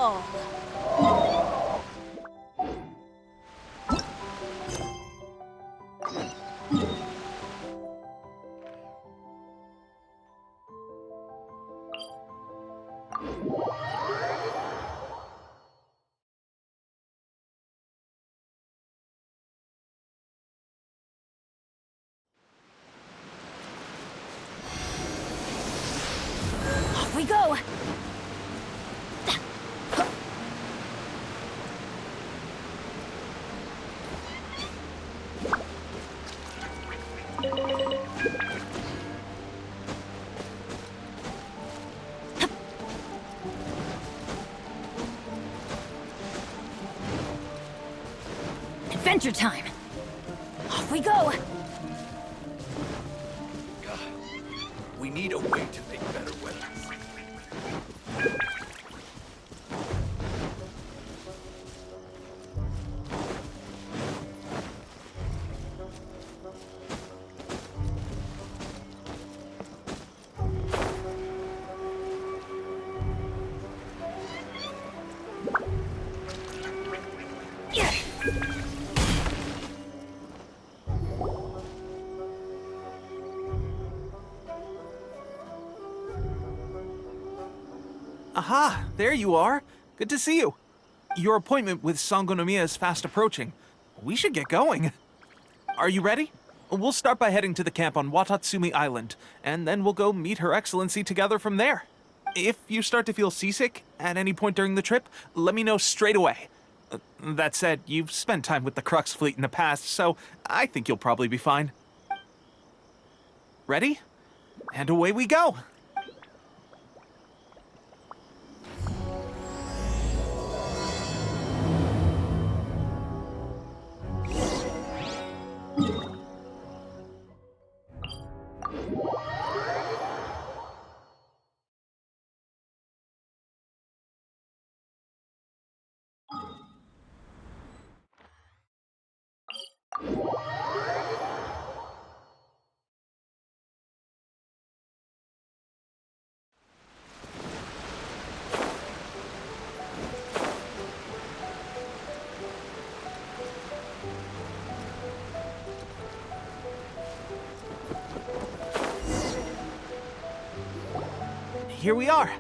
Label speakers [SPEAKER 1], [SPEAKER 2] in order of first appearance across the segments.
[SPEAKER 1] Off we go! Adventure time! Off we go!
[SPEAKER 2] We need a way to make better weapons.
[SPEAKER 3] Aha, there you are. Good to see you. Your appointment with Sangonomiya is fast approaching. We should get going. Are you ready? We'll start by heading to the camp on Watatsumi Island, and then we'll go meet Her Excellency together from there. If you start to feel seasick at any point during the trip, let me know straight away. That said, you've spent time with the Crux fleet in the past, so I think you'll probably be fine. Ready? And away we go! Here we are,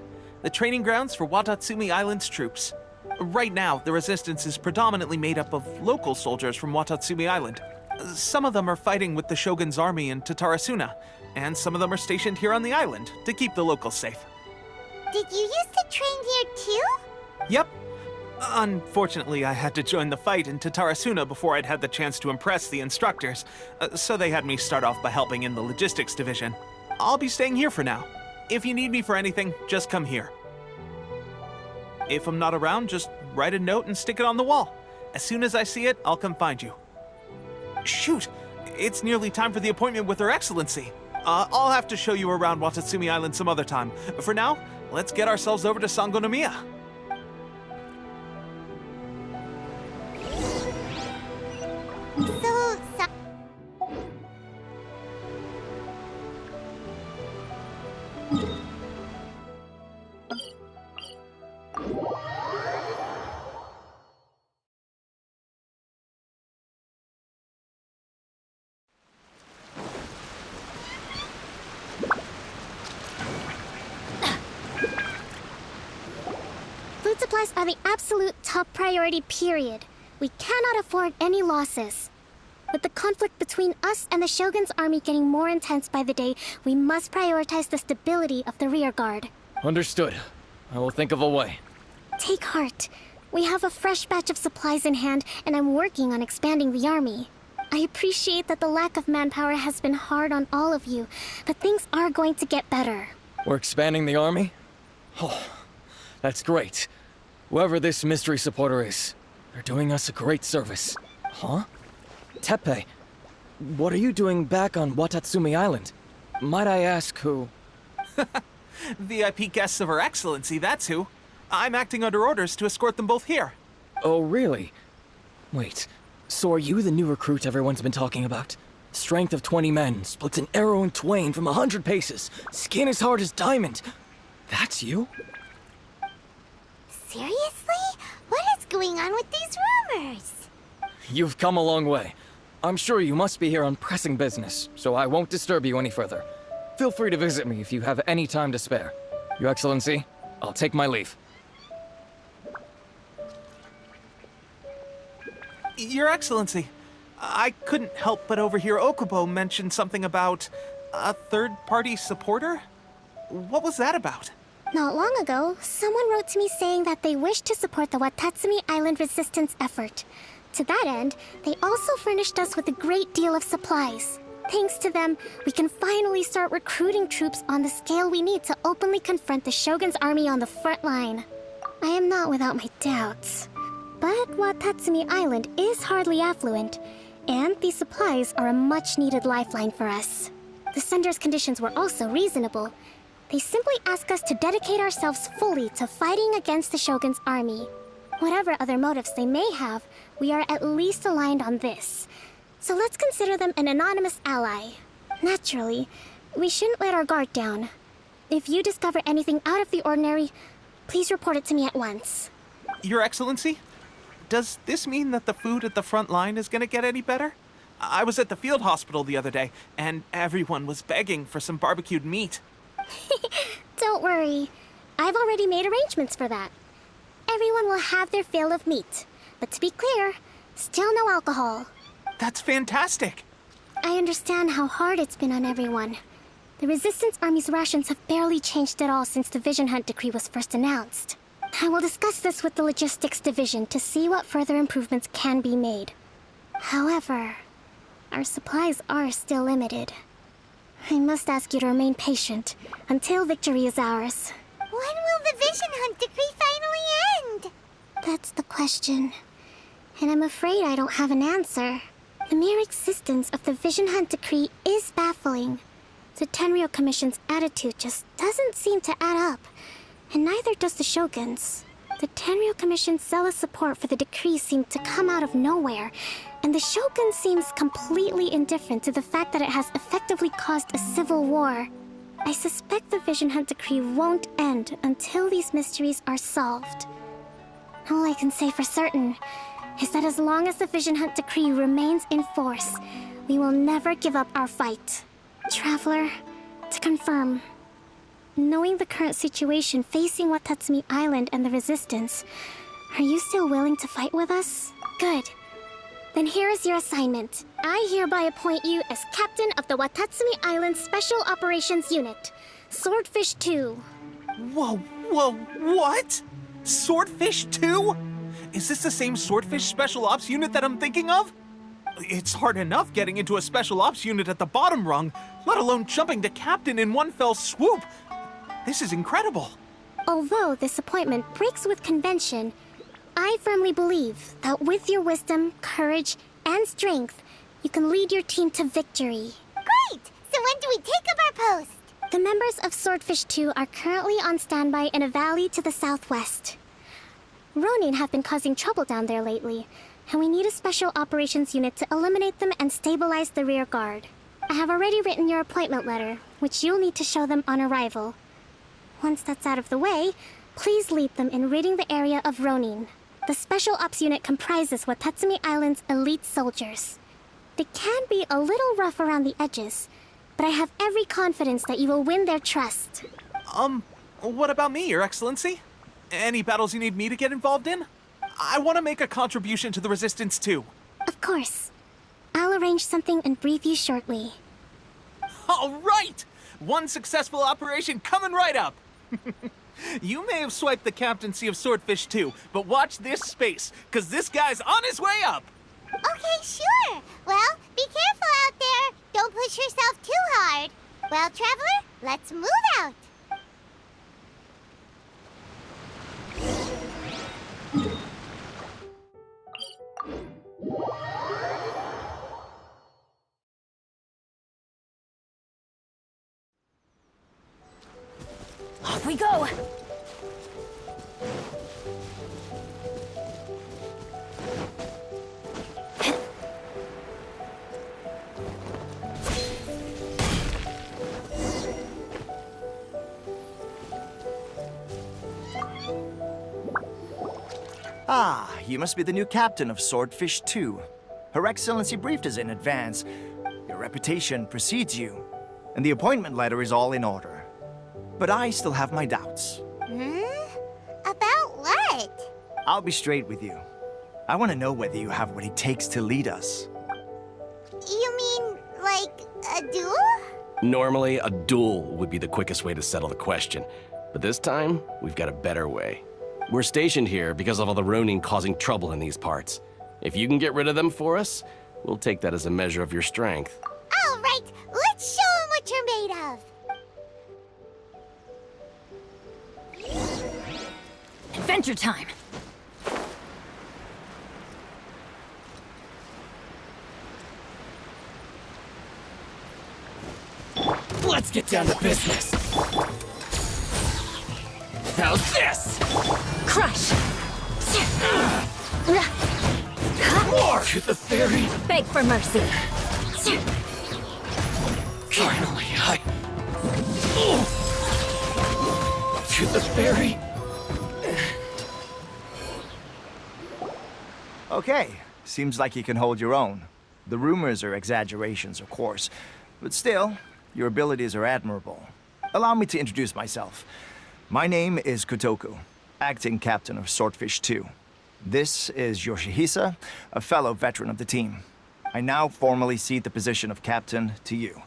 [SPEAKER 3] the training grounds for Watatsumi Island's troops. Right now, the resistance is predominantly made up of local soldiers from Watatsumi Island. Some of them are fighting with the Shogun's army in Tatarasuna, and some of them are stationed here on the island to keep the locals safe.
[SPEAKER 4] Did you used to train here too?
[SPEAKER 3] Yep. Unfortunately, I had to join the fight in Tatarasuna before I'd had the chance to impress the instructors, so they had me start off by helping in the logistics division. I'll be staying here for now. If you need me for anything, just come here. If I'm not around, just write a note and stick it on the wall. As soon as I see it, I'll come find you. Shoot! It's nearly time for the appointment with Her Excellency. I'll have to show you around Watatsumi Island some other time. For now, let's get ourselves over to Sangonomiya.
[SPEAKER 4] Food supplies are the absolute top priority, period. We cannot afford any losses. With the conflict between us and the Shogun's army getting more intense by the day, we must prioritize the stability of the rear guard.
[SPEAKER 5] Understood. I will think of a way.
[SPEAKER 4] Take heart. We have a fresh batch of supplies in hand, and I'm working on expanding the army. I appreciate that the lack of manpower has been hard on all of you, but things are going to get better.
[SPEAKER 5] We're expanding the army? Oh, that's great. Whoever this mystery supporter is, they're doing us a great service. Huh? Teppei, what are you doing back on Watatsumi Island? Might I ask who?
[SPEAKER 3] VIP guests of Her Excellency, that's who. I'm acting under orders to escort them both here.
[SPEAKER 5] Oh, really? Wait, so are you the new recruit everyone's been talking about? Strength of 20 men, splits an arrow in twain from 100 paces, skin as hard as diamond. That's you?
[SPEAKER 6] Seriously? What is going on with these rumors?
[SPEAKER 5] You've come a long way. I'm sure you must be here on pressing business, so I won't disturb you any further. Feel free to visit me if you have any time to spare. Your Excellency, I'll take my leave.
[SPEAKER 3] Your Excellency, I couldn't help but overhear Okubo mention something about a third-party supporter? What was that about?
[SPEAKER 4] Not long ago, someone wrote to me saying that they wish to support the Watatsumi Island resistance effort. To that end, they also furnished us with a great deal of supplies. Thanks to them, we can finally start recruiting troops on the scale we need to openly confront the Shogun's army on the front line. I am not without my doubts. But Watatsumi Island is hardly affluent, and these supplies are a much-needed lifeline for us. The sender's conditions were also reasonable. They simply ask us to dedicate ourselves fully to fighting against the Shogun's army. Whatever other motives they may have, we are at least aligned on this. So let's consider them an anonymous ally. Naturally, we shouldn't let our guard down. If you discover anything out of the ordinary, please report it to me at once.
[SPEAKER 3] Your Excellency, does this mean that the food at the front line is gonna get any better? I was at the field hospital the other day, and everyone was begging for some barbecued meat.
[SPEAKER 4] Don't worry. I've already made arrangements for that. Everyone will have their fill of meat. But to be clear, still no alcohol.
[SPEAKER 3] That's fantastic!
[SPEAKER 4] I understand how hard it's been on everyone. The Resistance Army's rations have barely changed at all since the Vision Hunt decree was first announced. I will discuss this with the Logistics Division to see what further improvements can be made. However, our supplies are still limited. I must ask you to remain patient until victory is ours.
[SPEAKER 6] When will the Vision Hunt decree finally end?
[SPEAKER 4] That's the question. And I'm afraid I don't have an answer. The mere existence of the Vision Hunt decree is baffling. The Tenryou Commission's attitude just doesn't seem to add up. And neither does the Shogun's. The Tenryou Commission's zealous support for the decree seemed to come out of nowhere, and the Shogun seems completely indifferent to the fact that it has effectively caused a civil war. I suspect the Vision Hunt decree won't end until these mysteries are solved. All I can say for certain is that as long as the Vision Hunt decree remains in force, we will never give up our fight. Traveler, to confirm, knowing the current situation facing Watatsumi Island and the Resistance, are you still willing to fight with us? Good. Then here is your assignment. I hereby appoint you as captain of the Watatsumi Island Special Operations Unit, Swordfish 2.
[SPEAKER 3] Whoa, what? Swordfish 2? Is this the same Swordfish Special Ops unit that I'm thinking of? It's hard enough getting into a Special Ops unit at the bottom rung, let alone jumping to captain in one fell swoop. This is incredible.
[SPEAKER 4] Although this appointment breaks with convention, I firmly believe that with your wisdom, courage, and strength, you can lead your team to victory.
[SPEAKER 6] Great! So when do we take up our post?
[SPEAKER 4] The members of Swordfish 2 are currently on standby in a valley to the southwest. Ronin have been causing trouble down there lately, and we need a special operations unit to eliminate them and stabilize the rear guard. I have already written your appointment letter, which you'll need to show them on arrival. Once that's out of the way, please lead them in ridding the area of Ronin. The Special Ops unit comprises Watatsumi Island's elite soldiers. They can be a little rough around the edges, but I have every confidence that you will win their trust.
[SPEAKER 3] What about me, Your Excellency? Any battles you need me to get involved in? I want to make a contribution to the Resistance too.
[SPEAKER 4] Of course. I'll arrange something and brief you shortly.
[SPEAKER 3] All right! One successful operation coming right up! You may have swiped the captaincy of Swordfish 2, but watch this space, because this guy's on his way up!
[SPEAKER 6] Okay, sure. Well, be careful out there. Don't push yourself too hard. Well, Traveler, let's move out.
[SPEAKER 1] Off we go!
[SPEAKER 7] Ah, you must be the new captain of Swordfish 2. Her Excellency briefed us in advance. Your reputation precedes you, and the appointment letter is all in order. But I still have my doubts.
[SPEAKER 6] About what?
[SPEAKER 7] I'll be straight with you. I want to know whether you have what it takes to lead us.
[SPEAKER 6] You mean, like, a duel?
[SPEAKER 8] Normally, a duel would be the quickest way to settle the question. But this time, we've got a better way. We're stationed here because of all the Ronin causing trouble in these parts. If you can get rid of them for us, we'll take that as a measure of your strength.
[SPEAKER 6] All right, let's show 'em what you're made of.
[SPEAKER 1] Adventure time!
[SPEAKER 5] Let's get down to business. How's this?
[SPEAKER 1] Crush!
[SPEAKER 5] More to the fairy.
[SPEAKER 1] Beg for mercy!
[SPEAKER 5] Finally, to the fairy.
[SPEAKER 7] Okay, seems like you can hold your own. The rumors are exaggerations, of course, but still, your abilities are admirable. Allow me to introduce myself. My name is Kotoku, acting captain of Swordfish 2. This is Yoshihisa, a fellow veteran of the team. I now formally cede the position of captain to you.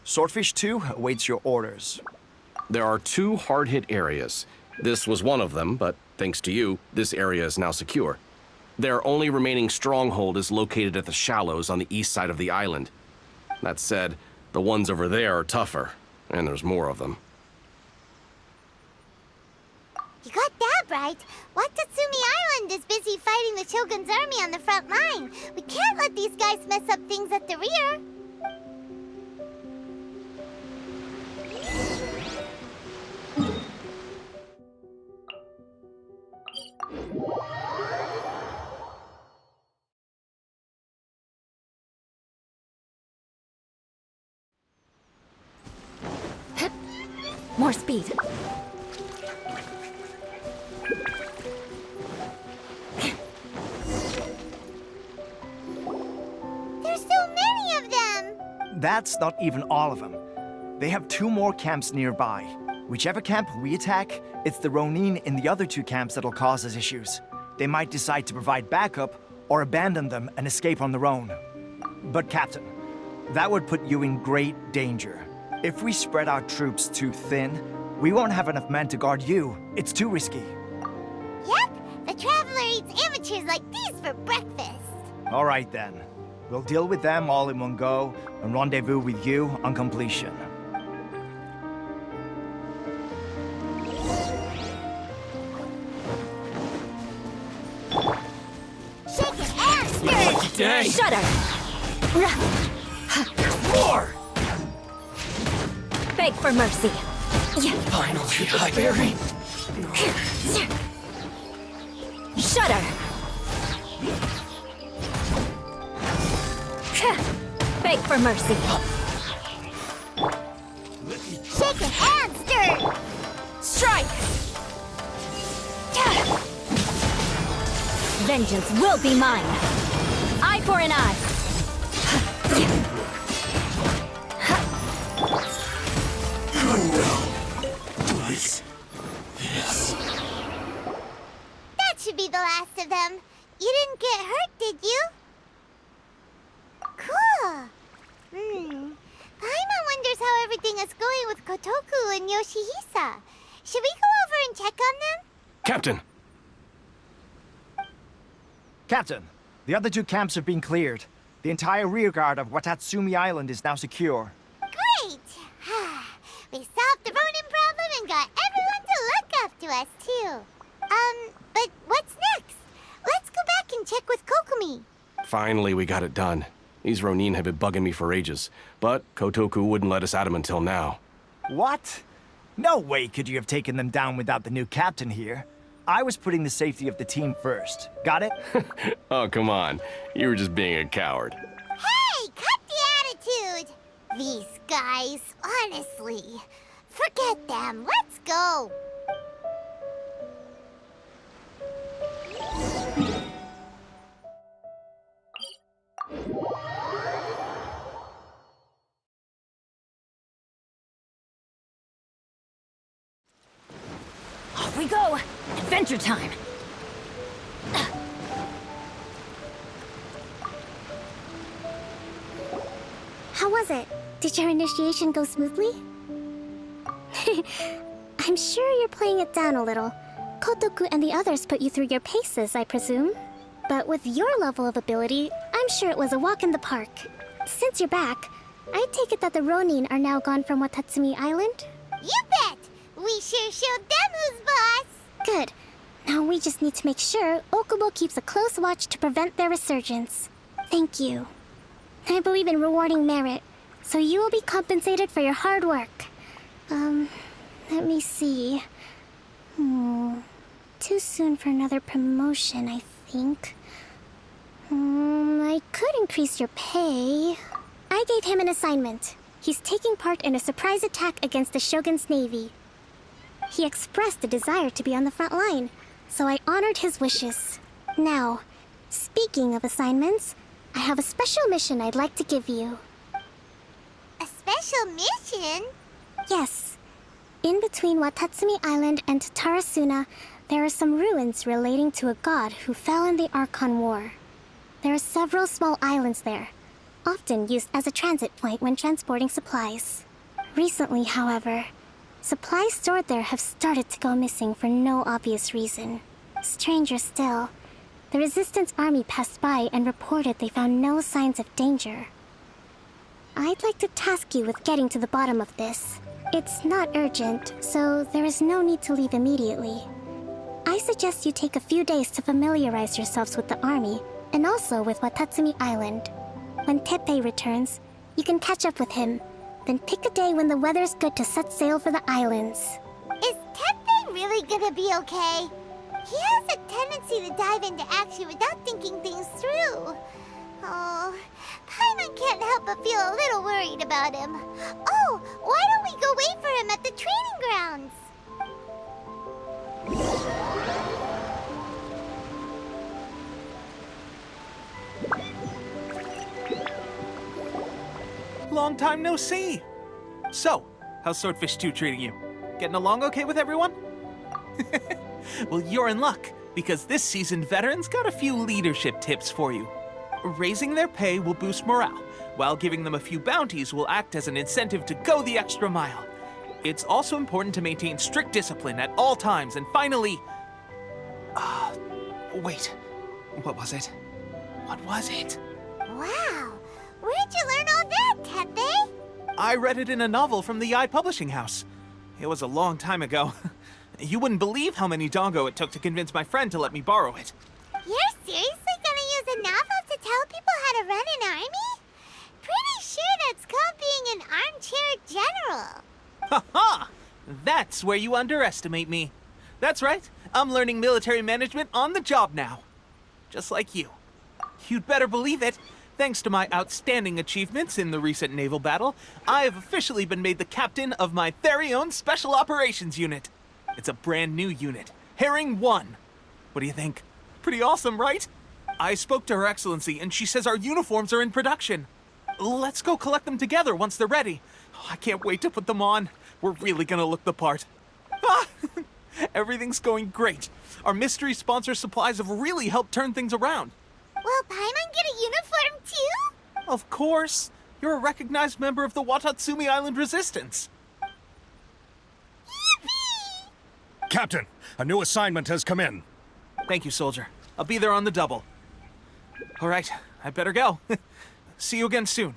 [SPEAKER 7] Swordfish 2 awaits your orders.
[SPEAKER 8] There are 2 hard-hit areas. This was one of them, but thanks to you, this area is now secure. Their only remaining stronghold is located at the shallows on the east side of the island. That said, the ones over there are tougher, and there's more of them.
[SPEAKER 6] You got that right. Watatsumi Island is busy fighting the Shogun's army on the front line. We can't let these guys mess up things at the rear.
[SPEAKER 1] More speed.
[SPEAKER 6] There's so many of them!
[SPEAKER 7] That's not even all of them. They have 2 more camps nearby. Whichever camp we attack, it's the Ronin in the other 2 camps that'll cause us issues. They might decide to provide backup or abandon them and escape on their own. But Captain, that would put you in great danger. If we spread our troops too thin, we won't have enough men to guard you. It's too risky.
[SPEAKER 6] Yep, the Traveler eats amateurs like these for breakfast.
[SPEAKER 7] All right then. We'll deal with them all in one go and rendezvous with you on completion.
[SPEAKER 6] Shake it and stir it!
[SPEAKER 5] Dang.
[SPEAKER 1] Shudder!
[SPEAKER 5] More.
[SPEAKER 1] Beg for mercy!
[SPEAKER 5] Finally, fairy.
[SPEAKER 1] Shudder! Beg for mercy!
[SPEAKER 6] Shake it and stir it!
[SPEAKER 1] Strike! Vengeance will be mine! Eye for an eye!
[SPEAKER 6] That should be the last of them. You didn't get hurt, did you? Cool. Paimon wonders how everything is going with Kotoku and Yoshihisa. Should we go over and check on them?
[SPEAKER 8] Captain!
[SPEAKER 7] Captain, the other 2 camps have been cleared. The entire rearguard of Watatsumi Island is now secure.
[SPEAKER 6] Great! We solved the Ronin problem and got everyone to look after us, too. But what's next? Let's go back and check with Kokumi.
[SPEAKER 8] Finally, we got it done. These Ronin have been bugging me for ages, but Kotoku wouldn't let us at them until now.
[SPEAKER 7] What? No way could you have taken them down without the new captain here. I was putting the safety of the team first. Got it?
[SPEAKER 8] Oh, come on. You were just being a coward.
[SPEAKER 6] Hey, cut the attitude! These guys, honestly. Forget them. Let's go.
[SPEAKER 1] Adventure time!
[SPEAKER 4] How was it? Did your initiation go smoothly? I'm sure you're playing it down a little. Kotoku and the others put you through your paces, I presume. But with your level of ability, I'm sure it was a walk in the park. Since you're back, I take it that the Ronin are now gone from Watatsumi Island?
[SPEAKER 6] You bet! We sure showed them who's boss!
[SPEAKER 4] Good. Now we just need to make sure Okubo keeps a close watch to prevent their resurgence. Thank you. I believe in rewarding merit, so you will be compensated for your hard work. Let me see. Too soon for another promotion, I think. I could increase your pay. I gave him an assignment. He's taking part in a surprise attack against the Shogun's navy. He expressed a desire to be on the front line, so I honored his wishes. Now, speaking of assignments, I have a special mission I'd like to give you.
[SPEAKER 6] A special mission?
[SPEAKER 4] Yes. In between Watatsumi Island and Tarasuna, there are some ruins relating to a god who fell in the Archon War. There are several small islands there, often used as a transit point when transporting supplies. Recently, however, supplies stored there have started to go missing for no obvious reason. Stranger still, the Resistance Army passed by and reported they found no signs of danger. I'd like to task you with getting to the bottom of this. It's not urgent, so there is no need to leave immediately. I suggest you take a few days to familiarize yourselves with the army, and also with Watatsumi Island. When Teppei returns, you can catch up with him, then pick a day when the weather's good to set sail for the islands.
[SPEAKER 6] Is Teppei really gonna be okay? He has a tendency to dive into action without thinking things through. Oh, Paimon can't help but feel a little worried about him. Oh, why don't we go wait for him at the training grounds?
[SPEAKER 3] Long time no see! So, how's Swordfish 2 treating you? Getting along okay with everyone? Well, you're in luck, because this seasoned veteran's got a few leadership tips for you. Raising their pay will boost morale, while giving them a few bounties will act as an incentive to go the extra mile. It's also important to maintain strict discipline at all times, and finally... wait. What was it? What was it?
[SPEAKER 6] Wow, where'd you learn all that, Teppei?
[SPEAKER 3] I read it in a novel from the Yae Publishing House. It was a long time ago. You wouldn't believe how many dongo it took to convince my friend to let me borrow it.
[SPEAKER 6] You're seriously gonna use a novel to tell people how to run an army? Pretty sure that's called being an armchair general.
[SPEAKER 3] Ha ha! That's where you underestimate me. That's right. I'm learning military management on the job now. Just like you. You'd better believe it. Thanks to my outstanding achievements in the recent naval battle, I have officially been made the captain of my very own Special Operations Unit. It's a brand new unit, Herring 1. What do you think? Pretty awesome, right? I spoke to Her Excellency, and she says our uniforms are in production. Let's go collect them together once they're ready. I can't wait to put them on. We're really gonna look the part. Everything's going great. Our mystery sponsor supplies have really helped turn things around.
[SPEAKER 6] Will Paimon get a uniform too?
[SPEAKER 3] Of course. You're a recognized member of the Watatsumi Island Resistance.
[SPEAKER 6] Yippee!
[SPEAKER 9] Captain, a new assignment has come in.
[SPEAKER 3] Thank you, soldier. I'll be there on the double. All right, I better go. See you again soon.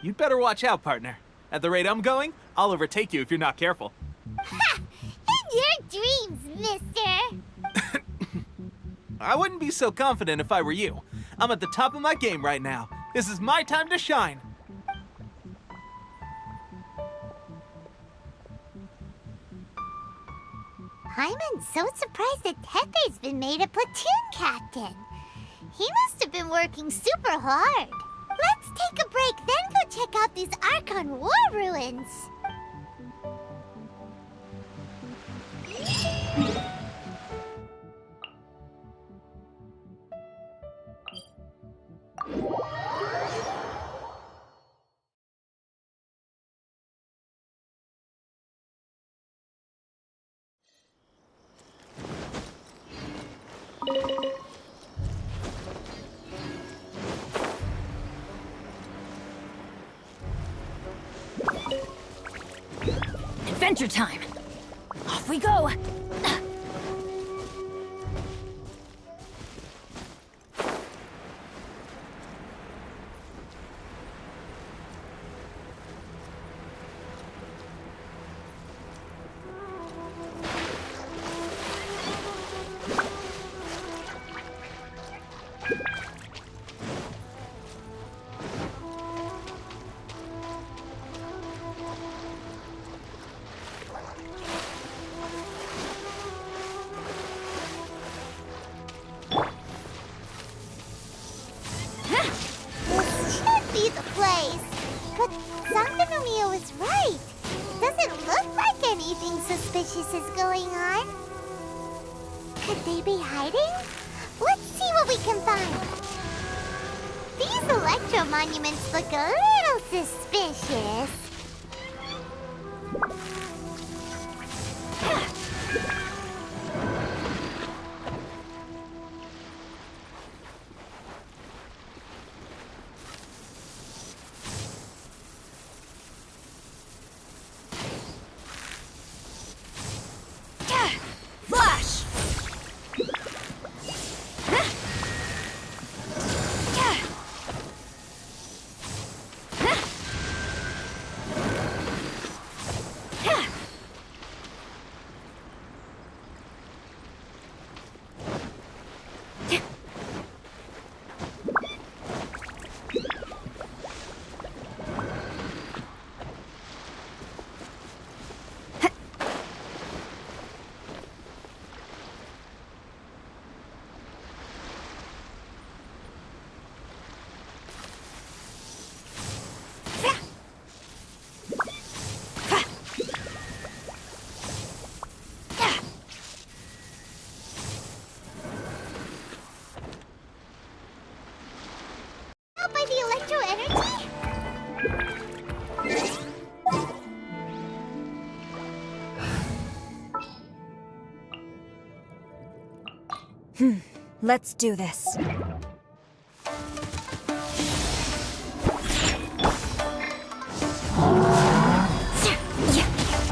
[SPEAKER 3] You'd better watch out, partner. At the rate I'm going, I'll overtake you if you're not careful.
[SPEAKER 6] Ha! In your dreams, mister!
[SPEAKER 3] I wouldn't be so confident if I were you. I'm at the top of my game right now. This is my time to shine.
[SPEAKER 6] Paimon's so surprised that Teppei's been made a platoon captain. He must have been working super hard. Let's take a break, then go check out these Archon War ruins.
[SPEAKER 1] Adventure time! Off we go!
[SPEAKER 6] This should be the place. But Sangonomiya was right. Doesn't look like anything suspicious is going on. Could they be hiding? Let's see what we can find. These electro monuments look a little suspicious.
[SPEAKER 1] Flash!
[SPEAKER 6] Out by the electro energy?
[SPEAKER 1] Let's do this.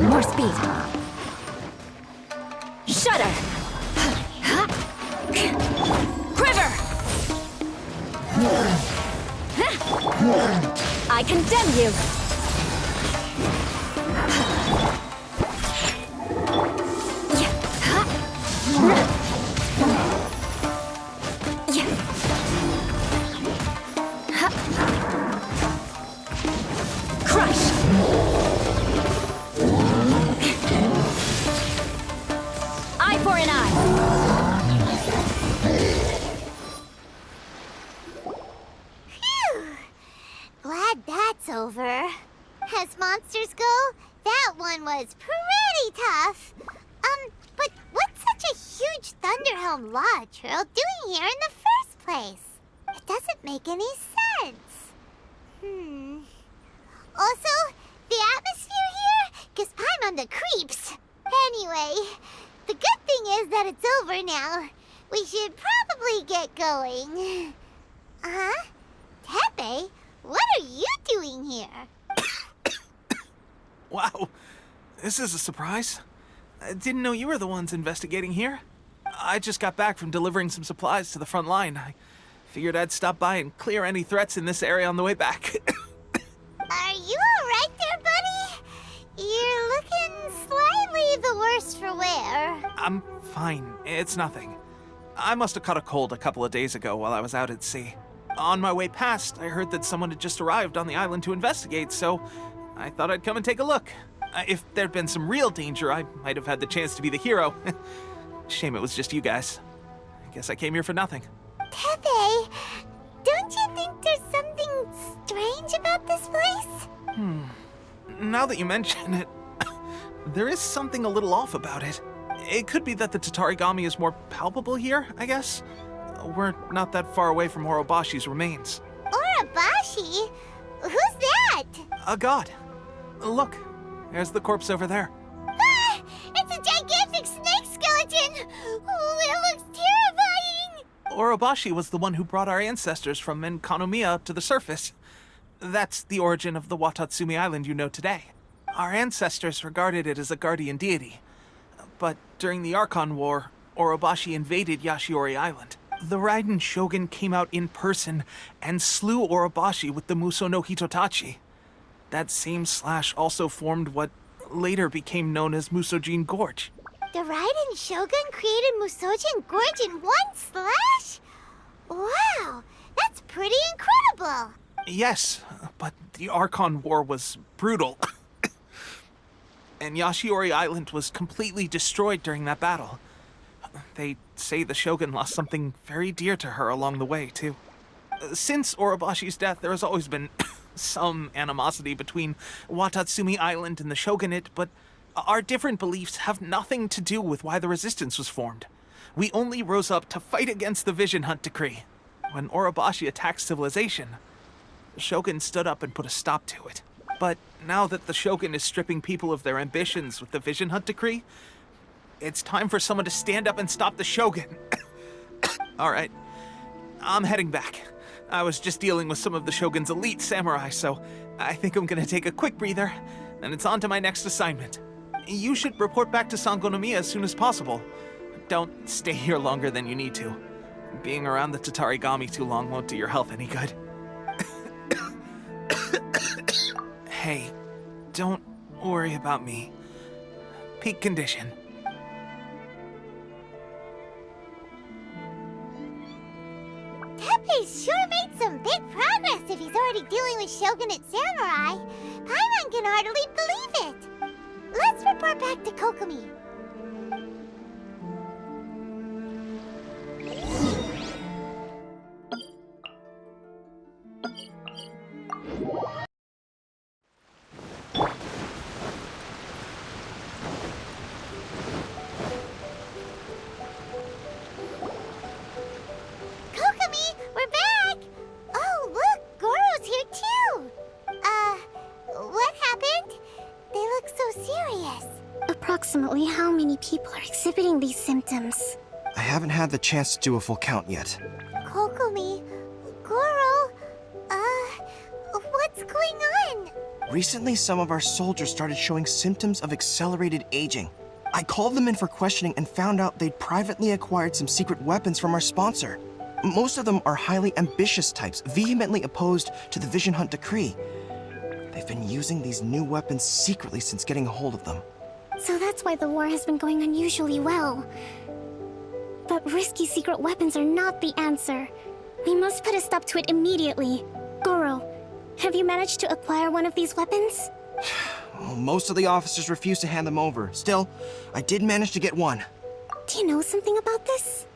[SPEAKER 1] More speed. Shudder. Quiver. I condemn you. Crush. Eye for an eye.
[SPEAKER 6] Phew. Glad that's over. As monsters go, that one was pretty tough. But what's such a huge Thunderhelm Law Trail doing here in the first place? It doesn't make any sense. Also, the atmosphere here gives Paimon the creeps. Anyway, the good thing is that it's over now. We should probably get going. Tepe, what are you doing here?
[SPEAKER 3] Wow, this is a surprise. I didn't know you were the ones investigating here. I just got back from delivering some supplies to the front line. I figured I'd stop by and clear any threats in this area on the way back.
[SPEAKER 6] Are you alright there, buddy? You're looking slightly the worse for wear.
[SPEAKER 3] I'm fine. It's nothing. I must have caught a cold a couple of days ago while I was out at sea. On my way past, I heard that someone had just arrived on the island to investigate, so I thought I'd come and take a look. If there'd been some real danger, I might have had the chance to be the hero. Shame it was just you guys. I guess I came here for nothing.
[SPEAKER 6] Tepe, don't you think there's something strange about this place?
[SPEAKER 3] Now that you mention it, there is something a little off about it. It could be that the Tatarigami is more palpable here, I guess. We're not that far away from Horobashi's remains.
[SPEAKER 6] Orobashi? Who's that?
[SPEAKER 3] A god. Look, there's the corpse over there.
[SPEAKER 6] Ah! It's a gigantic snake skeleton! Oh, it looks
[SPEAKER 3] Orobashi was the one who brought our ancestors from Enkanomiya up to the surface. That's the origin of the Watatsumi Island you know today. Our ancestors regarded it as a guardian deity. But during the Archon War, Orobashi invaded Yashiori Island. The Raiden Shogun came out in person and slew Orobashi with the Muso no Hitotachi. That same slash also formed what later became known as Musojin Gorge.
[SPEAKER 6] The Raiden Shogun created Musojin Gorge in one slash? Wow, that's pretty incredible!
[SPEAKER 3] Yes, but the Archon War was brutal. And Yashiori Island was completely destroyed during that battle. They say the Shogun lost something very dear to her along the way, too. Since Orobashi's death, there has always been some animosity between Watatsumi Island and the Shogunate, but our different beliefs have nothing to do with why the resistance was formed. We only rose up to fight against the Vision Hunt Decree. When Orobashi attacked civilization, the Shogun stood up and put a stop to it. But now that the Shogun is stripping people of their ambitions with the Vision Hunt Decree, it's time for someone to stand up and stop the Shogun. All right, I'm heading back. I was just dealing with some of the Shogun's elite samurai, so I think I'm gonna take a quick breather, and it's on to my next assignment. You should report back to Sangonomiya as soon as possible. Don't stay here longer than you need to. Being around the Tatarigami too long won't do your health any good. Hey, don't worry about me. Peak condition.
[SPEAKER 6] Teppei's sure made some big progress if he's already dealing with Shogunate samurai. Paimon can hardly believe it. Let's report back to Kokomi. Kokomi, we're back! Oh, look, Goro's here too! What happened? They look so serious.
[SPEAKER 4] Approximately how many people are exhibiting these symptoms?
[SPEAKER 10] I haven't had the chance to do a full count yet.
[SPEAKER 6] Kokomi, Goro, what's going on?
[SPEAKER 10] Recently, some of our soldiers started showing symptoms of accelerated aging. I called them in for questioning and found out they'd privately acquired some secret weapons from our sponsor. Most of them are highly ambitious types, vehemently opposed to the Vision Hunt Decree. They've been using these new weapons secretly since getting a hold of them.
[SPEAKER 4] So that's why the war has been going unusually well. But risky secret weapons are not the answer. We must put a stop to it immediately. Goro, have you managed to acquire one of these weapons?
[SPEAKER 10] Well, most of the officers refused to hand them over. Still, I did manage to get one.
[SPEAKER 4] Do you know something about this?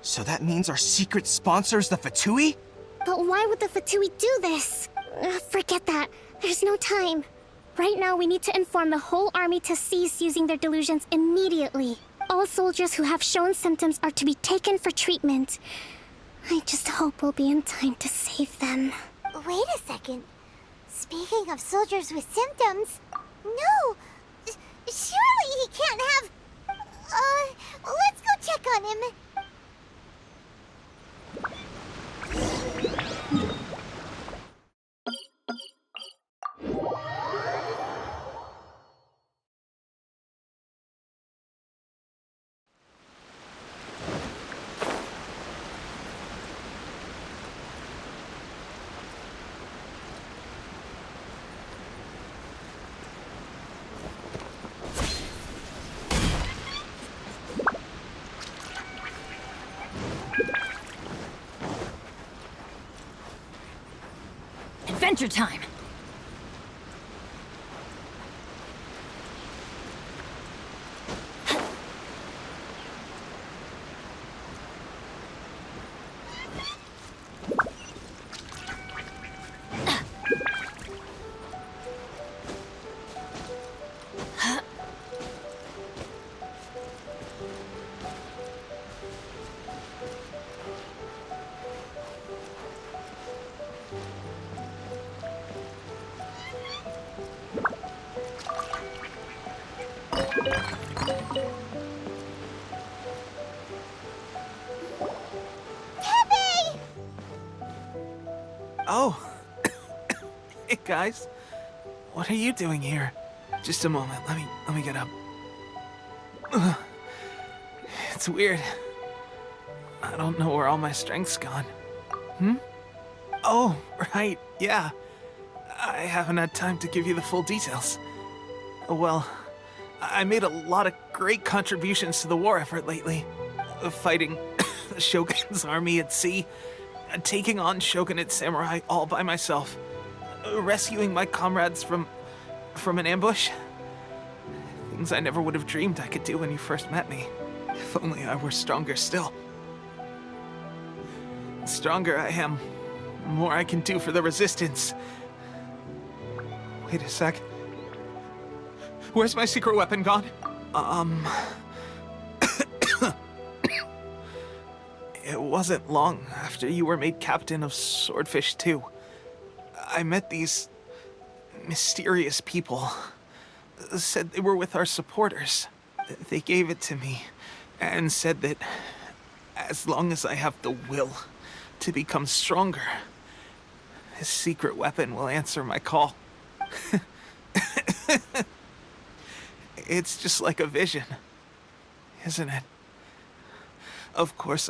[SPEAKER 10] So that means our secret sponsor is the Fatui?
[SPEAKER 4] But why would the Fatui do this? Forget that. There's no time. Right now, we need to inform the whole army to cease using their delusions immediately. All soldiers who have shown symptoms are to be taken for treatment. I just hope we'll be in time to save them.
[SPEAKER 6] Wait a second. Speaking of soldiers with symptoms... No! Surely he can't have... let's go check on him.
[SPEAKER 1] Adventure time!
[SPEAKER 3] Oh. Hey, guys. What are you doing here? Just a moment. Let me get up. Ugh. It's weird. I don't know where all my strength's gone. Oh, right. Yeah. I haven't had time to give you the full details. Well, I made a lot of great contributions to the war effort lately. Fighting the Shogun's army at sea, taking on Shogunate samurai all by myself, rescuing my comrades from an ambush. Things I never would have dreamed I could do when you first met me. If only I were stronger still. The stronger I am, the more I can do for the Resistance. Wait a sec. Where's my secret weapon gone? It wasn't long after you were made captain of Swordfish 2. I met these mysterious people. Said they were with our supporters. They gave it to me and said that as long as I have the will to become stronger, this secret weapon will answer my call. It's just like a vision, isn't it? Of course,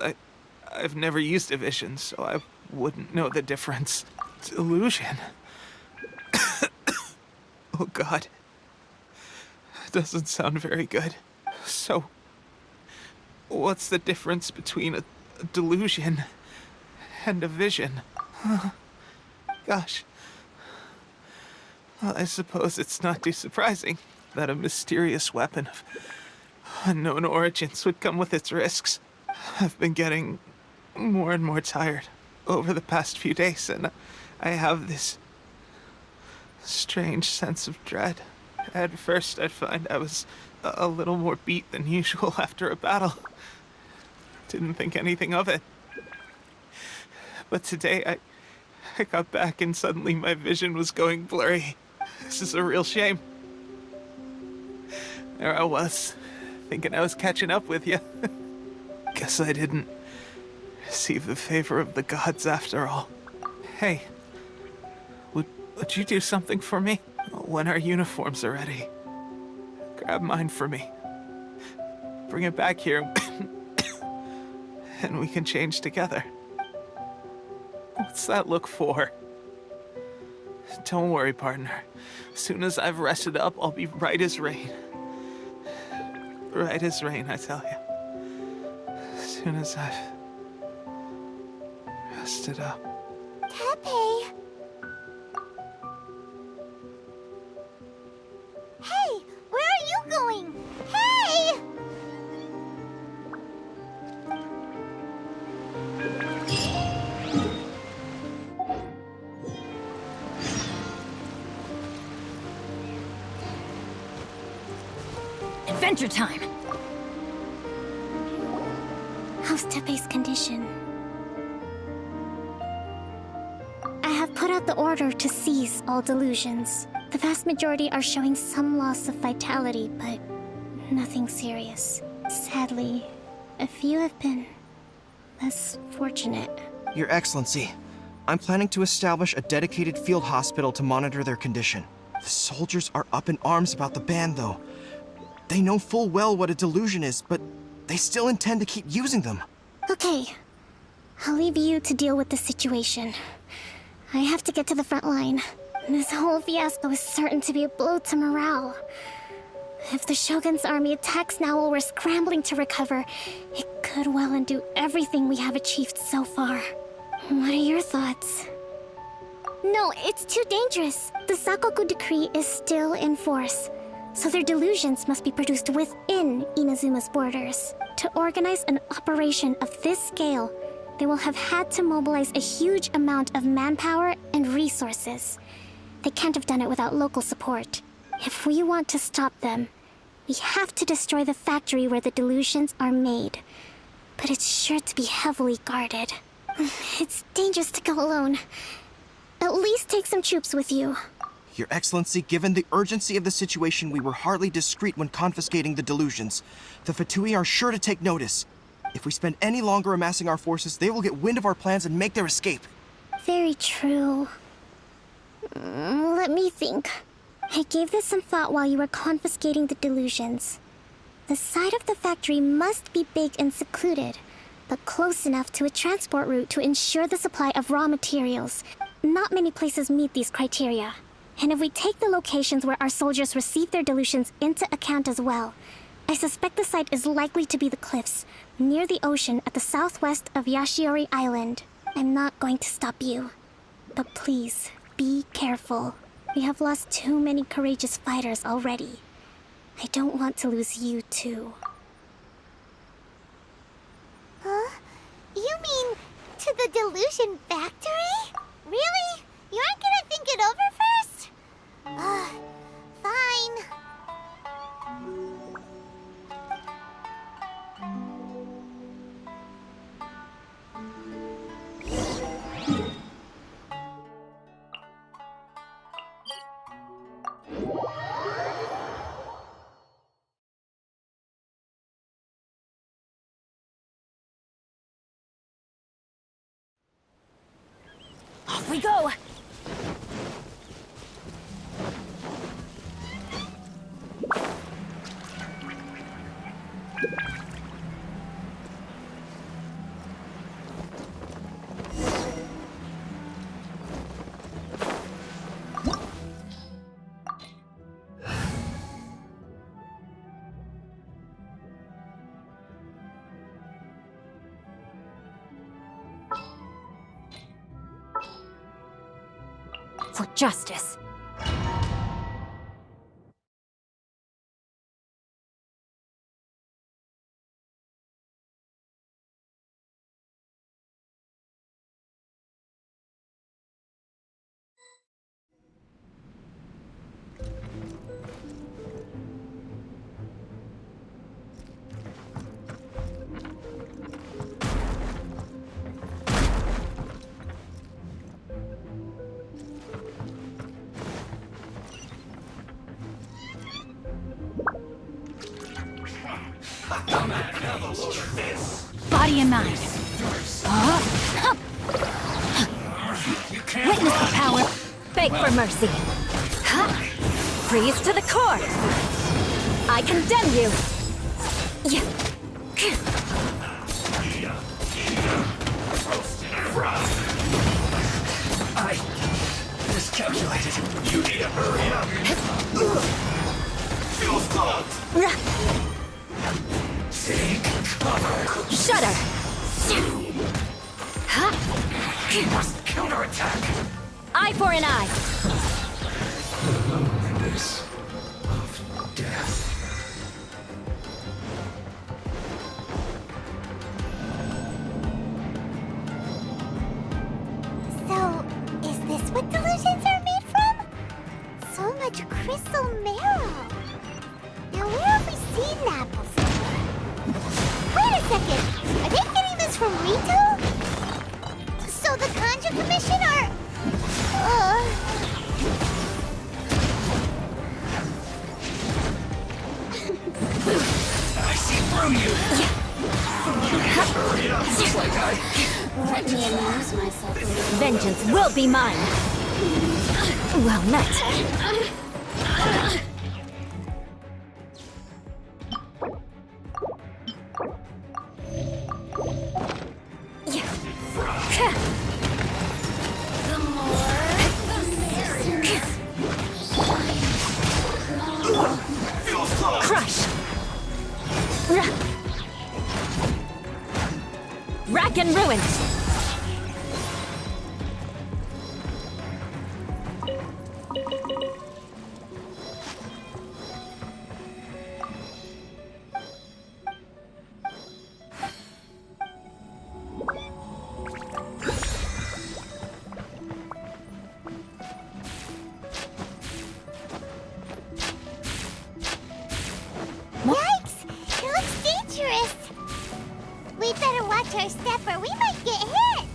[SPEAKER 3] I've never used a vision, so I wouldn't know the difference. Delusion. Oh God. Doesn't sound very good. So, what's the difference between a delusion and a vision? Gosh. Well, I suppose it's not too surprising that a mysterious weapon of unknown origins would come with its risks. I've been getting more and more tired over the past few days, and I have this strange sense of dread. At first, I'd find I was a little more beat than usual after a battle. Didn't think anything of it. But today, I got back and suddenly my vision was going blurry. This is a real shame. There I was, thinking I was catching up with you. Guess I didn't receive the favor of the gods after all. Hey, would you do something for me? When our uniforms are ready, grab mine for me. Bring it back here, and we can change together. What's that look for? Don't worry, partner. As soon as I've rested up, I'll be right as rain. Right as rain, I tell you. As soon as I've rested up.
[SPEAKER 6] Tepe! Hey! Where are you going? Hey!
[SPEAKER 1] Adventure time!
[SPEAKER 4] How's Tepe's condition? I have put out the order to seize all delusions. The vast majority are showing some loss of vitality, but nothing serious. Sadly, a few have been less fortunate.
[SPEAKER 10] Your Excellency, I'm planning to establish a dedicated field hospital to monitor their condition. The soldiers are up in arms about the ban, though. They know full well what a delusion is, but they still intend to keep using them.
[SPEAKER 4] Okay, I'll leave you to deal with the situation. I have to get to the front line. This whole fiasco is certain to be a blow to morale. If the Shogun's army attacks now while we're scrambling to recover, it could well undo everything we have achieved so far. What are your thoughts? No, it's too dangerous. The Sakoku decree is still in force, so their delusions must be produced within Inazuma's borders. To organize an operation of this scale, they will have had to mobilize a huge amount of manpower and resources. They can't have done it without local support. If we want to stop them, we have to destroy the factory where the delusions are made. But it's sure to be heavily guarded. It's dangerous to go alone. At least take some troops with you.
[SPEAKER 10] Your Excellency, given the urgency of the situation, we were hardly discreet when confiscating the delusions. The Fatui are sure to take notice. If we spend any longer amassing our forces, they will get wind of our plans and make their escape.
[SPEAKER 4] Very true. Let me think. I gave this some thought while you were confiscating the delusions. The side of the factory must be big and secluded, but close enough to a transport route to ensure the supply of raw materials. Not many places meet these criteria. And if we take the locations where our soldiers receive their delusions into account as well, I suspect the site is likely to be the cliffs, near the ocean at the southwest of Yashiori Island. I'm not going to stop you. But please, be careful. We have lost too many courageous fighters already. I don't want to lose you too.
[SPEAKER 6] Huh? You mean to the delusion factory? Really? You aren't gonna think it over first? Fine.
[SPEAKER 1] Off we go! For justice. Body and mind. Witness the power. Beg for mercy. Freeze to the core. I condemn you.
[SPEAKER 2] I miscalculated. You need to hurry up. Feel thought. Take cover.
[SPEAKER 1] Shudder.
[SPEAKER 2] You must counterattack.
[SPEAKER 1] Eye for an eye.
[SPEAKER 2] This of death.
[SPEAKER 6] So, is this what delusions are made from? So much crystal marrow. Now where have we seen that before? Wait a second! Are they getting this from Rito? So the Conjure Commission are...
[SPEAKER 2] I see through you. Hurry up. Looks like
[SPEAKER 4] Let me amuse myself a little.
[SPEAKER 1] Vengeance will be mine. Well met. Crush! Rack and ruin!
[SPEAKER 6] Yikes! It looks dangerous! We'd better watch our step or we might get hit!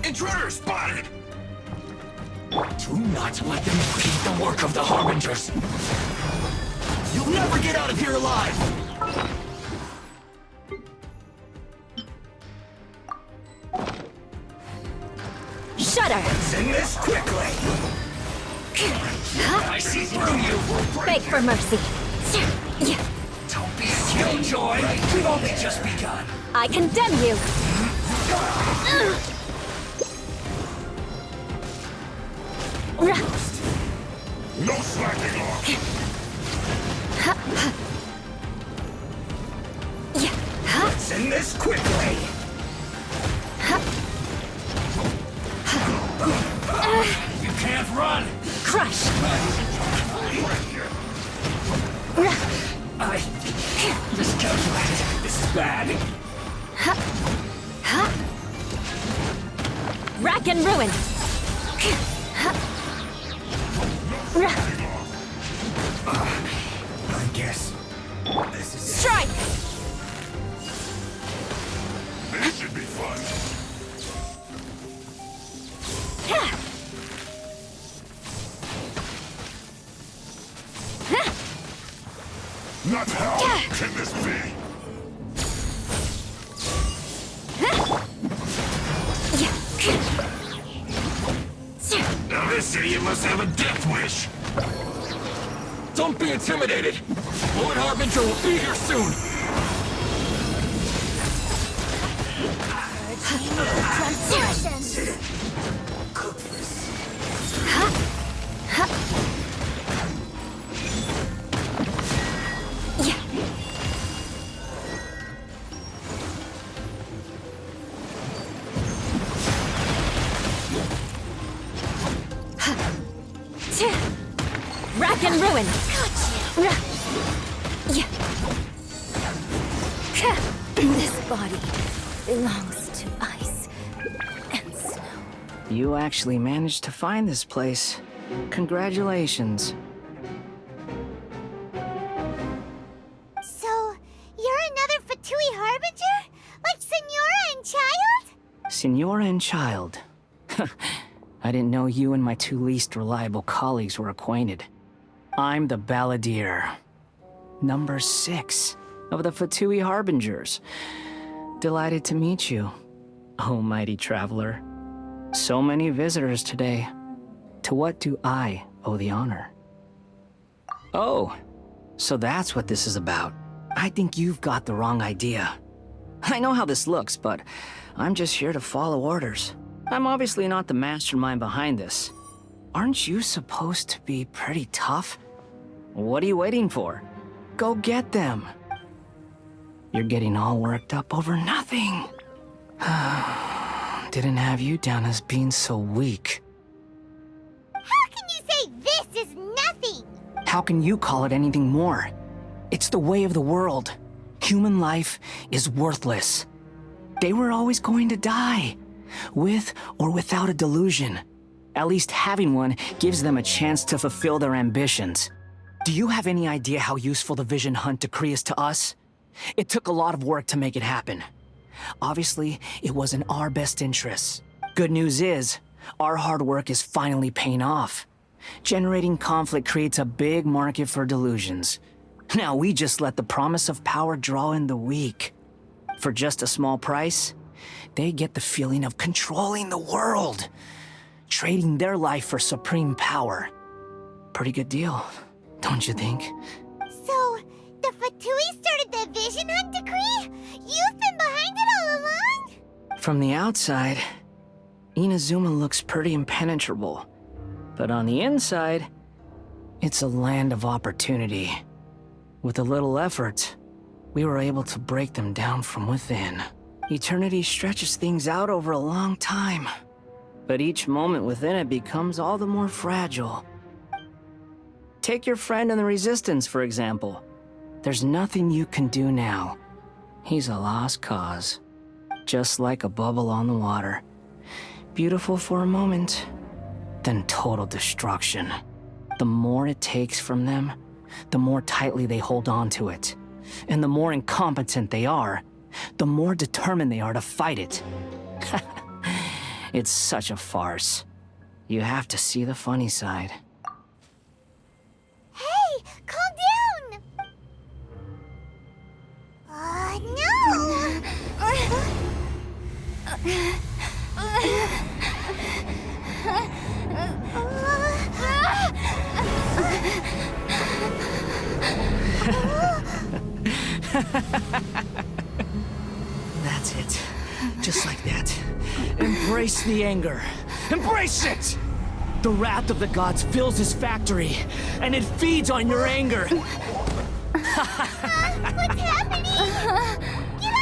[SPEAKER 2] Intruder spotted! Do not let them repeat the work of the Harbingers! You'll never get out of here alive!
[SPEAKER 1] Shudder!
[SPEAKER 2] Send this quickly! I see through you!
[SPEAKER 1] Beg for mercy.
[SPEAKER 2] Don't be a killjoy! We've only just begun!
[SPEAKER 1] I condemn you!
[SPEAKER 2] No slacking off! Send this quickly! You can't run!
[SPEAKER 1] Crush!
[SPEAKER 2] I miscalculated. This is bad.
[SPEAKER 1] Rack and ruin!
[SPEAKER 2] I guess this is it.
[SPEAKER 1] Strike!
[SPEAKER 2] This should be fun. Not how can this be? Now this idiot must have a death wish. Don't be intimidated. Lord Harbinger will be here soon.
[SPEAKER 1] Rack and ruin! This body belongs to ice and snow.
[SPEAKER 11] You actually managed to find this place. Congratulations.
[SPEAKER 6] So, you're another Fatui Harbinger? Like Senora and Child?
[SPEAKER 11] Senora and Child. I didn't know you and my two least reliable colleagues were acquainted. I'm the Balladeer. Number 6 of the Fatui Harbingers. Delighted to meet you, oh mighty traveler. So many visitors today. To what do I owe the honor? Oh, so that's what this is about. I think you've got the wrong idea. I know how this looks, but I'm just here to follow orders. I'm obviously not the mastermind behind this. Aren't you supposed to be pretty tough? What are you waiting for? Go get them. You're getting all worked up over nothing. Didn't have you down as being so weak.
[SPEAKER 6] How can you say this is nothing?
[SPEAKER 11] How can you call it anything more? It's the way of the world. Human life is worthless. They were always going to die, with or without a delusion. At least having one gives them a chance to fulfill their ambitions. Do you have any idea how useful the Vision Hunt decree is to us? It took a lot of work to make it happen. Obviously, it was in our best interests. Good news is, our hard work is finally paying off. Generating conflict creates a big market for delusions. Now we just let the promise of power draw in the weak. For just a small price, they get the feeling of controlling the world, trading their life for supreme power. Pretty good deal, don't you think?
[SPEAKER 6] So, the Fatui started the vision hunt decree? You've been behind it all along?
[SPEAKER 11] From the outside, Inazuma looks pretty impenetrable. But on the inside, it's a land of opportunity. With a little effort, we were able to break them down from within. Eternity stretches things out over a long time, but each moment within it becomes all the more fragile. Take your friend in the Resistance, for example. There's nothing you can do now. He's a lost cause, just like a bubble on the water. Beautiful for a moment, then total destruction. The more it takes from them, the more tightly they hold on to it. And the more incompetent they are, the more determined they are to fight it. It's such a farce. You have to see the funny side.
[SPEAKER 6] Hey, calm down!
[SPEAKER 11] That's it. Just like that. Embrace the anger. Embrace it! The wrath of the gods fills his factory, and it feeds on your anger.
[SPEAKER 6] What's happening? Get up!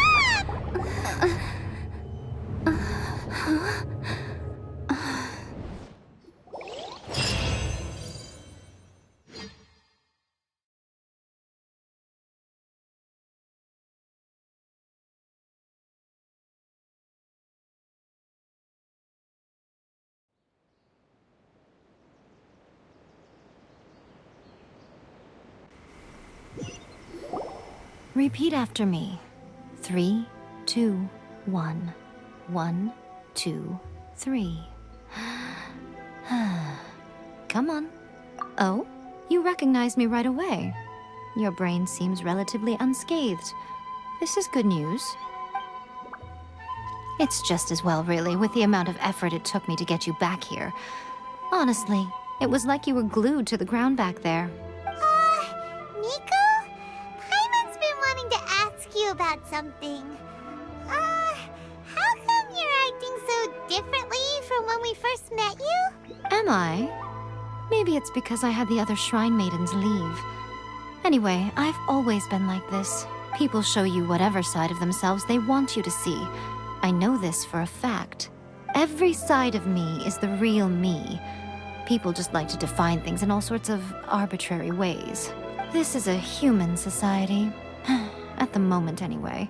[SPEAKER 1] Repeat after me. 3, 2, 1. 1, 2, 3. Come on. Oh, you recognize me right away. Your brain seems relatively unscathed. This is good news. It's just as well, really, with the amount of effort it took me to get you back here. Honestly, it was like you were glued to the ground back there.
[SPEAKER 6] Nico? Paimon's been wanting to ask you about something. How come you're acting so differently from when we first met you?
[SPEAKER 1] Am I? Maybe it's because I had the other Shrine Maidens leave. Anyway, I've always been like this. People show you whatever side of themselves they want you to see. I know this for a fact. Every side of me is the real me. People just like to define things in all sorts of arbitrary ways. This is a human society. At the moment, anyway.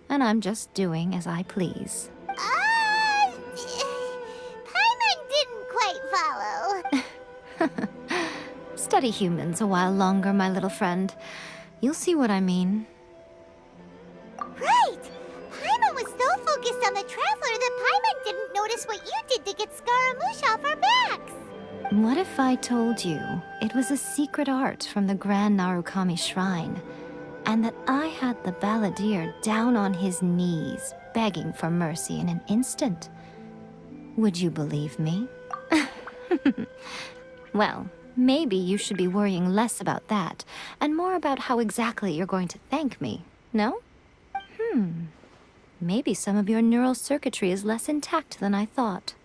[SPEAKER 1] And I'm just doing as I please.
[SPEAKER 6] Paimon didn't quite follow.
[SPEAKER 1] Study humans a while longer, my little friend. You'll see what I mean.
[SPEAKER 6] Right! Paimon was so focused on the Traveler that Paimon didn't notice what you did to get Scaramouche off our backs.
[SPEAKER 1] What if I told you it was a secret art from the Grand Narukami Shrine, and that I had the balladeer down on his knees, begging for mercy in an instant? Would you believe me? Well, maybe you should be worrying less about that, and more about how exactly you're going to thank me, no? Maybe some of your neural circuitry is less intact than I thought.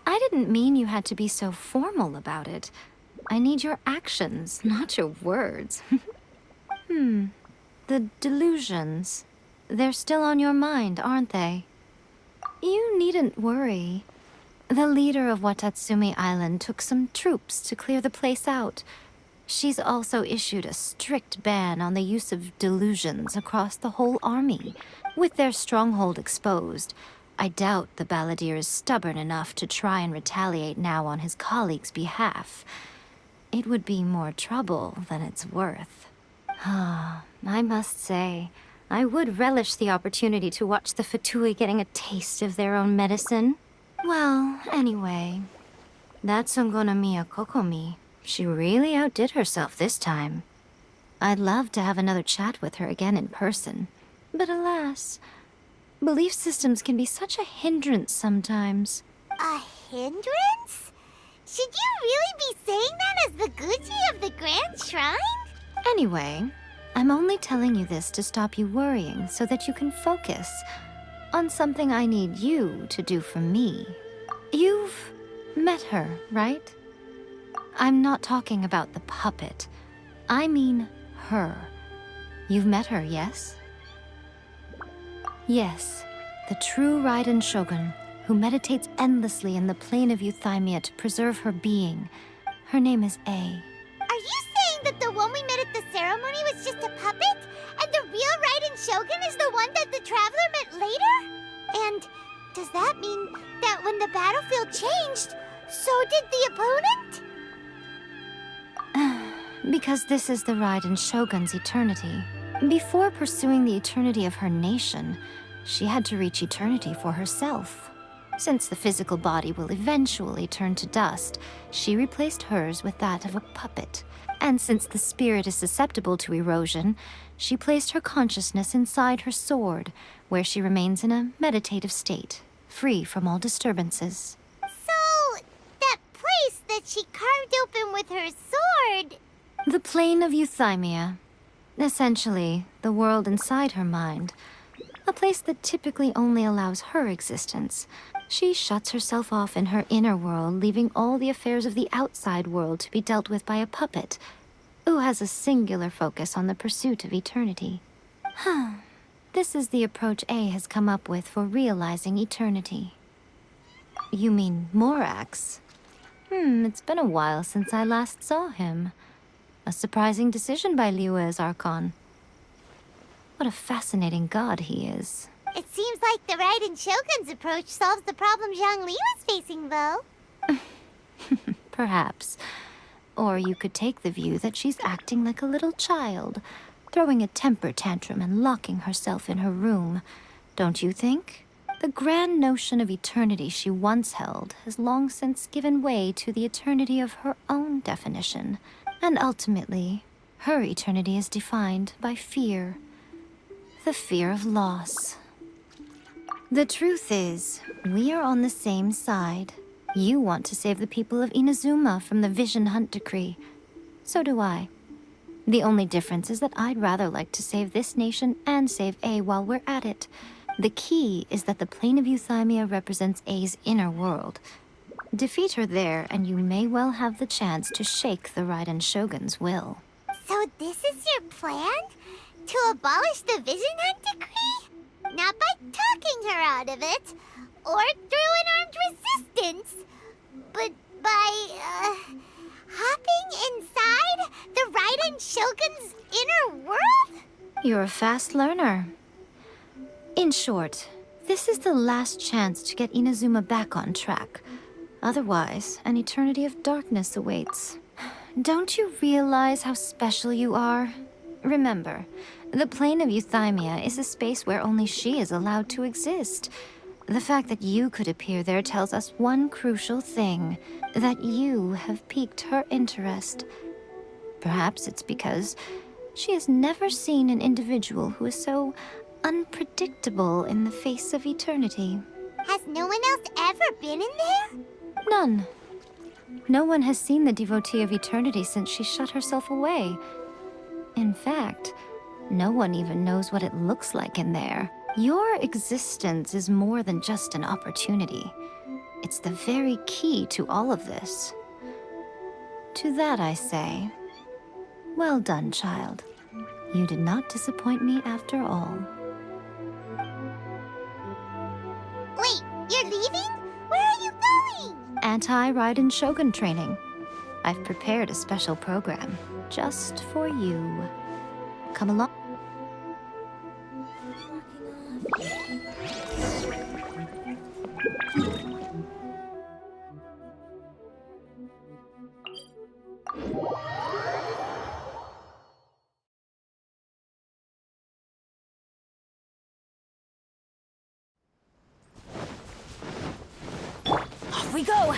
[SPEAKER 1] I didn't mean you had to be so formal about it. I need your actions, not your words. The delusions. They're still on your mind, aren't they? You needn't worry. The leader of Watatsumi Island took some troops to clear the place out. She's also issued a strict ban on the use of delusions across the whole army. With their stronghold exposed, I doubt the balladeer is stubborn enough to try and retaliate now on his colleagues' behalf. It would be more trouble than it's worth. I must say, I would relish the opportunity to watch the Fatui getting a taste of their own medicine. Well, anyway, that Songonamiya Kokomi, she really outdid herself this time. I'd love to have another chat with her again in person, but alas, belief systems can be such a hindrance sometimes.
[SPEAKER 6] A hindrance? Should you really be saying that as the Gucci of the Grand Shrine?
[SPEAKER 1] Anyway, I'm only telling you this to stop you worrying so that you can focus on something I need you to do for me. You've met her, right? I'm not talking about the puppet. I mean her. You've met her, yes? Yes, the true Raiden Shogun, who meditates endlessly in the plane of Euthymia to preserve her being. Her name is A.
[SPEAKER 6] Are you saying that the one we met at the ceremony was just a puppet? And the real Raiden Shogun is the one that the Traveler met later? And does that mean that when the battlefield changed, so did the opponent?
[SPEAKER 1] Because this is the Raiden Shogun's eternity. Before pursuing the eternity of her nation, she had to reach eternity for herself. Since the physical body will eventually turn to dust, she replaced hers with that of a puppet. And since the spirit is susceptible to erosion, she placed her consciousness inside her sword, where she remains in a meditative state, free from all disturbances.
[SPEAKER 6] So, that place that she carved open with her sword...
[SPEAKER 1] The plane of Euthymia. Essentially, the world inside her mind. A place that typically only allows her existence. She shuts herself off in her inner world, leaving all the affairs of the outside world to be dealt with by a puppet, who has a singular focus on the pursuit of eternity. This is the approach A has come up with for realizing eternity. You mean Morax? It's been a while since I last saw him. A surprising decision by Liu as archon. What a fascinating god he is.
[SPEAKER 6] It seems like the Raiden Shogun's approach solves the problem Zhang Li was facing, though.
[SPEAKER 1] Perhaps. Or you could take the view that she's acting like a little child, throwing a temper tantrum and locking herself in her room. Don't you think? The grand notion of eternity she once held has long since given way to the eternity of her own definition. And ultimately, her eternity is defined by fear. The fear of loss. The truth is, we are on the same side. You want to save the people of Inazuma from the Vision Hunt decree. So do I. The only difference is that I'd rather like to save this nation and save A while we're at it. The key is that the plane of Euthymia represents A's inner world. Defeat her there, and you may well have the chance to shake the Raiden Shogun's will.
[SPEAKER 6] So this is your plan? To abolish the Vision Hunt decree? Not by talking her out of it, or through an armed resistance, but by, hopping inside the Raiden Shogun's inner world?
[SPEAKER 1] You're a fast learner. In short, this is the last chance to get Inazuma back on track. Otherwise, an eternity of darkness awaits. Don't you realize how special you are? Remember, the plane of Euthymia is a space where only she is allowed to exist. The fact that you could appear there tells us one crucial thing, that you have piqued her interest. Perhaps it's because she has never seen an individual who is so unpredictable in the face of eternity.
[SPEAKER 6] Has no one else ever been in there?
[SPEAKER 1] None. No one has seen the devotee of eternity since she shut herself away. In fact, no one even knows what it looks like in there. Your existence is more than just an opportunity. It's the very key to all of this. To that I say, well done, child. You did not disappoint me after all.
[SPEAKER 6] Wait, you're leaving? Where are you going?
[SPEAKER 1] Anti-Raiden Shogun training. I've prepared a special program just for you. Come along.
[SPEAKER 12] Off we go!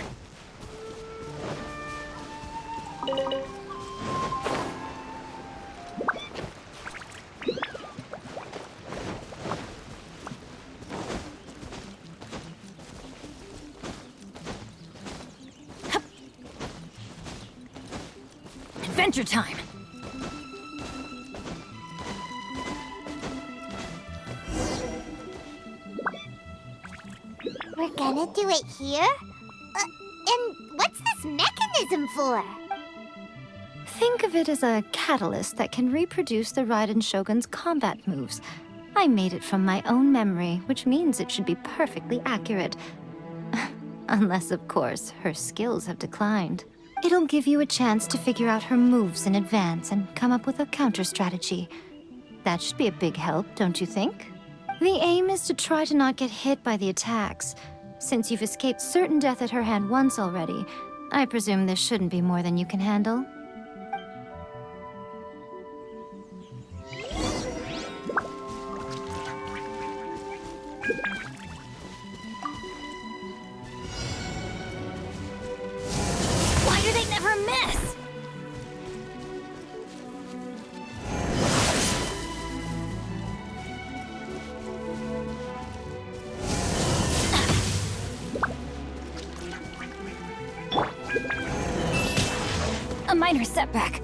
[SPEAKER 12] Adventure time!
[SPEAKER 6] We're gonna do it here? And what's this mechanism for?
[SPEAKER 1] Think of it as a catalyst that can reproduce the Raiden Shogun's combat moves. I made it from my own memory, which means it should be perfectly accurate. Unless, of course, her skills have declined. It'll give you a chance to figure out her moves in advance and come up with a counter-strategy. That should be a big help, don't you think? The aim is to try to not get hit by the attacks. Since you've escaped certain death at her hand once already, I presume this shouldn't be more than you can handle.
[SPEAKER 6] Why do they never miss?
[SPEAKER 1] A minor setback.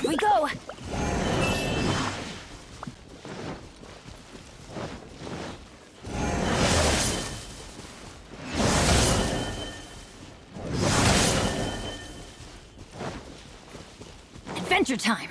[SPEAKER 6] We go!
[SPEAKER 1] Adventure time!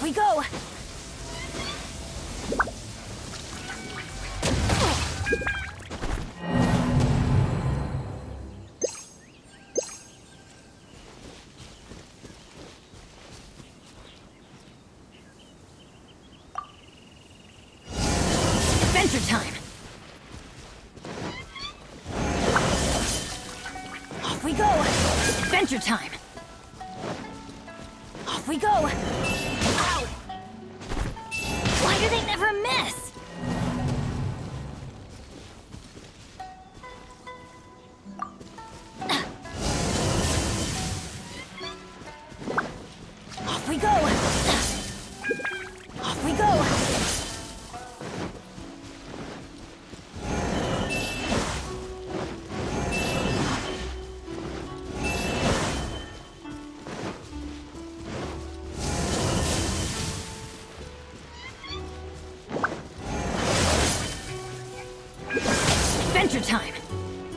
[SPEAKER 6] We go!
[SPEAKER 1] Adventure time!
[SPEAKER 6] Off we go!
[SPEAKER 1] Adventure time!
[SPEAKER 6] Off we go! Ow! Why do they never miss? Off we go! Off we go!
[SPEAKER 1] Adventure time!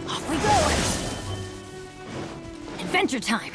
[SPEAKER 6] Off we go!
[SPEAKER 1] Adventure time!